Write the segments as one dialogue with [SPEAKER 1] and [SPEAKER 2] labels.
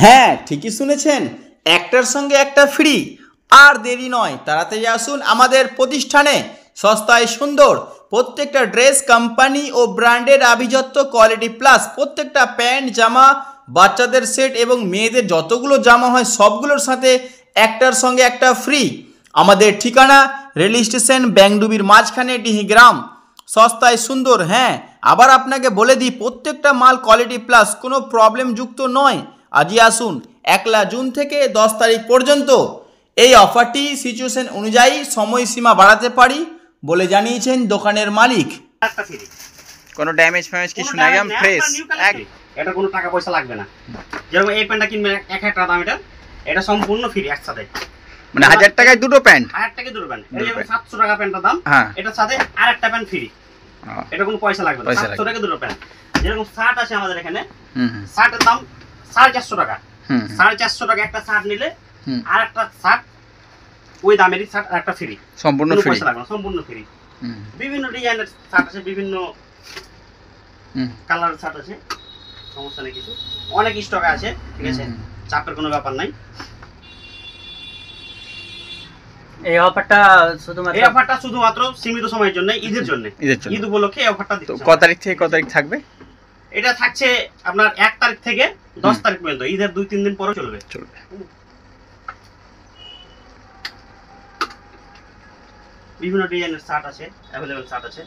[SPEAKER 1] হ্যাঁ, ঠিকই শুনেছেন, একটার সঙ্গে একটা ফ্রি। আর দেরি নয়, তাড়াতাড়ি আসুন আমাদের প্রতিষ্ঠানে। সস্তায় সুন্দর প্রত্যেকটা ড্রেস কোম্পানি ও ব্র্যান্ডের আভিজাত্য কোয়ালিটি প্লাস প্রত্যেকটা প্যান্ট জামা, বাচ্চাদের সেট এবং মেয়েদের যতগুলো জামা হয় সবগুলোর সাথে একটার সঙ্গে একটা ফ্রি। আমাদের ঠিকানা রেল স্টেশন ব্যাংডুবির মাঝখানে ডিহিগ্রাম। সস্তায় সুন্দর। হ্যাঁ, আবার আপনাকে বলে দিই, প্রত্যেকটা মাল কোয়ালিটি প্লাস, কোনো প্রবলেম যুক্ত নয়। আজই আসুন, 1 জুন থেকে 10 তারিখ পর্যন্ত এই অফারটি সিচুয়েশন অনুযায়ী সময়সীমা বাড়াতে পারি বলে জানিয়েছেন দোকানের মালিক।
[SPEAKER 2] কোনো ড্যামেজ ফ্যামেজ কিছু না, একদম ফ্রেশ।
[SPEAKER 3] এটা কোনো টাকা পয়সা লাগবে না। যেরকম এই প্যান্টটা কিনবে 1000 টাকা দাম, এটা সম্পূর্ণ ফ্রি একসাথে।
[SPEAKER 2] মানে 1000 টাকায় দুটো প্যান্ট,
[SPEAKER 3] 1000 টাকায় দুটো প্যান্ট। এই যেমন 700 টাকা প্যান্টের দাম, এটার সাথে আরেকটা প্যান্ট ফ্রি। এটা কোনো পয়সা লাগবে না, 700 টাকা দুটো প্যান্ট। যেরকম শার্ট আছে আমাদের এখানে, শার্টের দাম 450 টাকা। 450 টাকা একটা শার্ট নিলে আরেকটা শার্ট ওই দামেরই শার্ট আরেকটা ফ্রি,
[SPEAKER 2] সম্পূর্ণ ফ্রি,
[SPEAKER 3] পয়সা লাগবে না, সম্পূর্ণ ফ্রি। বিভিন্ন ডিজাইনের শার্ট আছে, বিভিন্ন কালারের শার্ট আছে, সমস্যা নেই কিছু, অনেক স্টক আছে, ঠিক আছে, চাপের কোনো ব্যাপার নাই।
[SPEAKER 4] এই অফারটা
[SPEAKER 3] শুধুমাত্র সীমিত সময়ের জন্য, ঈদের জন্য। ঈদ উপলক্ষে এই অফারটা দিচ্ছি।
[SPEAKER 2] কত তারিখ থেকে কত তারিখ থাকবে?
[SPEAKER 3] এটা থাকছে আপনার 1 তারিখ থেকে 10 তারিখ পর্যন্ত, ঈদের 2-3 দিন পরে চলবে। বিভিন্ন ডিজাইনের শার্ট আছে, अवेलेबल শার্ট আছে।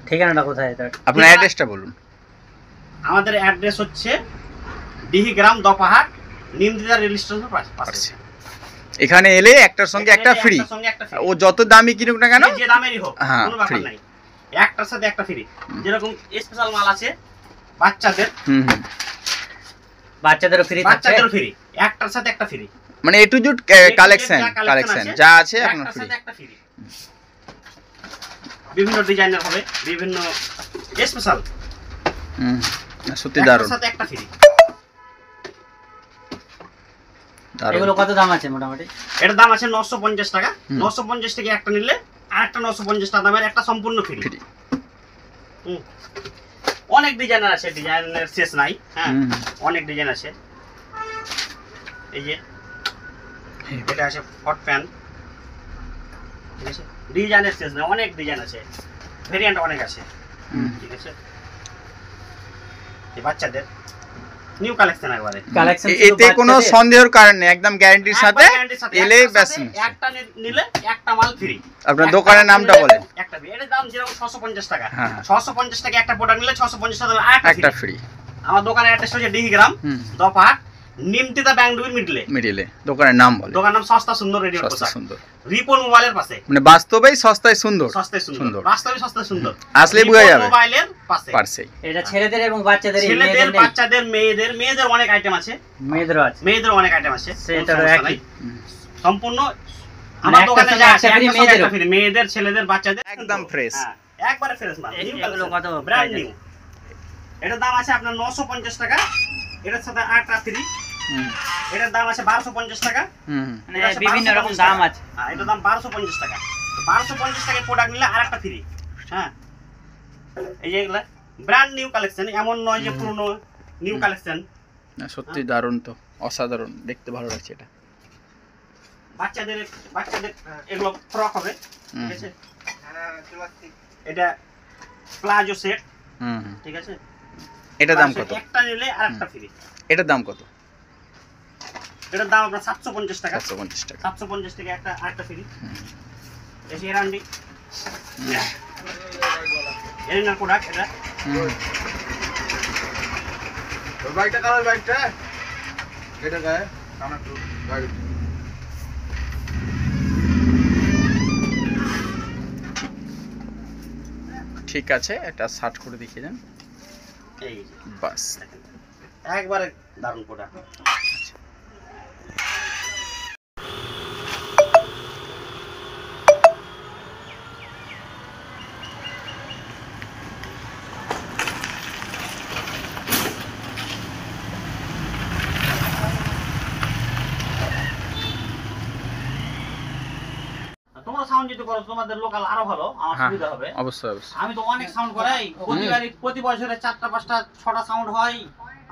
[SPEAKER 4] ঠিকানাটা কোথায় এটা?
[SPEAKER 2] আপনার অ্যাড্রেসটা বলুন।
[SPEAKER 3] আমাদের অ্যাড্রেস হচ্ছে ডিহিগ্রাম দপাহাট নিমদিদা রেল স্টেশনের পাশে।
[SPEAKER 2] এখানে এলে একটার সঙ্গে একটা ফ্রি। ও যত দামি কিনুক না কেন,
[SPEAKER 3] যে দামেরই হোক, কোনো ব্যাপার নাই, একটার সাথে একটা ফ্রি। যেরকম স্পেশাল মাল আছে বাচ্চাদের,
[SPEAKER 4] বাচ্চাদেরও ফ্রি,
[SPEAKER 3] বাচ্চাদেরও ফ্রি, একটার সাথে একটা ফ্রি।
[SPEAKER 2] মানে এ টু জেড কালেকশন যা আছে আপনার ফ্রি।
[SPEAKER 3] একটা ফ্রি, বিভিন্ন ডিজাইনের হবে, বিভিন্ন স্পেশাল।
[SPEAKER 2] সত্যি দারুণ।
[SPEAKER 3] সাথে একটা ফ্রি।
[SPEAKER 4] এগুলো কত দাম আছে মোটামুটি?
[SPEAKER 3] এর দাম আছে 950 টাকা। 950 টাকা একটা নিলে আরেকটা 950 টাকা দামের একটা সম্পূর্ণ ফ্রি। অনেক ডিজাইনার আছে, ডিজাইনের শেষ নাই। হ্যাঁ, অনেক ডিজাইন আছে। এই যে এটা আছে হট প্যান্ট, ঠিক আছে, ডিজাইনের শেষ নাই, অনেক ডিজাইন আছে, ভেরিয়েন্ট অনেক আছে, ঠিক আছে। এই বাচ্চাদের নিউ কালেকশন একবারে,
[SPEAKER 2] এতে কোনো সন্দেহের কারণ নেই, একদম গ্যারান্টির সাথে এলেই ব্যাস।
[SPEAKER 3] একটা নিলে একটা মাল ফ্রি।
[SPEAKER 2] আপনার দোকানের নামটা বলেন।
[SPEAKER 3] একটা ফ্রি, এর দাম যেরকম 650 টাকা। 650 টাকা একটা প্রোডাক্ট নিলে 650 টাকা একটা ফ্রি। আমার দোকানের অ্যাড্রেস হচ্ছে ডিহিগ্রাম দপাহাট নিমতিদা ব্যাংডুবির মিডলে।
[SPEAKER 2] দোকানের নাম বলেন।
[SPEAKER 3] দোকানের নাম সস্তা সুন্দর রেডিমেড পোশাক, রিপন মোবাইলের পাশে।
[SPEAKER 2] মানে বাস্তবেই সস্তায় সুন্দর,
[SPEAKER 3] সস্তায় সুন্দর, বাস্তবে সস্তায় সুন্দর,
[SPEAKER 2] আসলে বোঝা যাবে।
[SPEAKER 3] মোবাইলের পাশে।
[SPEAKER 4] এটা ছেলেদের এবং বাচ্চাদের,
[SPEAKER 3] ছেলেদের বাচ্চাদের মেয়েদের অনেক আইটেম আছে, মেয়েদের অনেক আইটেম আছে,
[SPEAKER 4] সেটারও একই
[SPEAKER 3] সম্পূর্ণ। আমার দোকানে যা আছে মেয়েদের ছেলেদের বাচ্চাদের
[SPEAKER 2] একদম ফ্রেশ,
[SPEAKER 3] একবারে ফ্রেশ মাল, এগুলো কত ব্র্যান্ড নিউ। এটার দাম আছে আপনার 950 টাকা, এটার সাথে আরেকটা ফ্রি। এটার দাম আছে 1250 টাকা,
[SPEAKER 4] মানে বিভিন্ন রকম দাম আছে।
[SPEAKER 3] হ্যাঁ, এটার দাম 1250 টাকা। 1250 টাকার প্রোডাক্ট নিলে আরেকটা ফ্রি। হ্যাঁ, এই যে এগুলা ব্র্যান্ড নিউ কালেকশন, এমন নয় যে পুরনো, নিউ কালেকশন।
[SPEAKER 2] না সত্যি দারুণ, তো অসাধারণ, দেখতে ভালো লাগছে। এটা
[SPEAKER 3] বাচ্চাদের এগুলো ফ্রক হবে, ঠিক আছে। এটা প্লাজো সেট, ঠিক আছে।
[SPEAKER 2] এটার দাম কত?
[SPEAKER 3] একটা নিলে আরেকটা ফ্রি।
[SPEAKER 2] এটার দাম কত?
[SPEAKER 3] এটার দাম আপনার 750 টাকা।
[SPEAKER 2] 750
[SPEAKER 3] টাকা একটা আরেকটা ফ্রি। এসে এরান্ডি এরিনার প্রোডাক্ট এটা।
[SPEAKER 5] ওই বাইকটা কার বাইকটা? এটা গায়ে সামনে একটু গাড়ি।
[SPEAKER 2] ঠিক আছে, একটা শার্ট করে দেখিয়ে দেন।
[SPEAKER 3] এই
[SPEAKER 2] বাস,
[SPEAKER 3] একবারে দারুণ প্রোডাক্ট। তোমরা সাউন্ড যদি করো তোমাদের লোকাল আরো ভালো, আমার সুবিধা হবে।
[SPEAKER 2] অবশ্যই।
[SPEAKER 3] আমি তো অনেক সাউন্ড করাই, প্রতি বছরে 4টা 5টা 6টা সাউন্ড হয়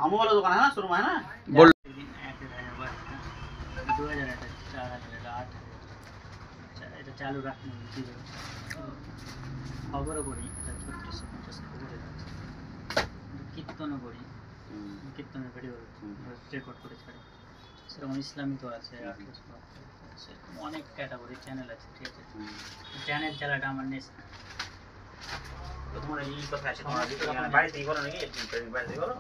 [SPEAKER 3] আমার দোকানে, হ্যাঁ, শুরু হয় না।
[SPEAKER 4] চালু রাখুন খবরও করি, এটা ছোট্ট 50 খবরে আছে, কীর্তনও করি, কীর্তনের ভিডিও রেকর্ড করে ছাড়ি, সেরকম ইসলামিক তো আছে, সেরকম অনেক ক্যাটাগরি চ্যানেল আছে, ঠিক আছে। চ্যানেল চালাটা আমার নেশা।
[SPEAKER 3] তোমার এই কথা আছে, তোমার বাড়িতে করো নাকি? বাড়িতে করো?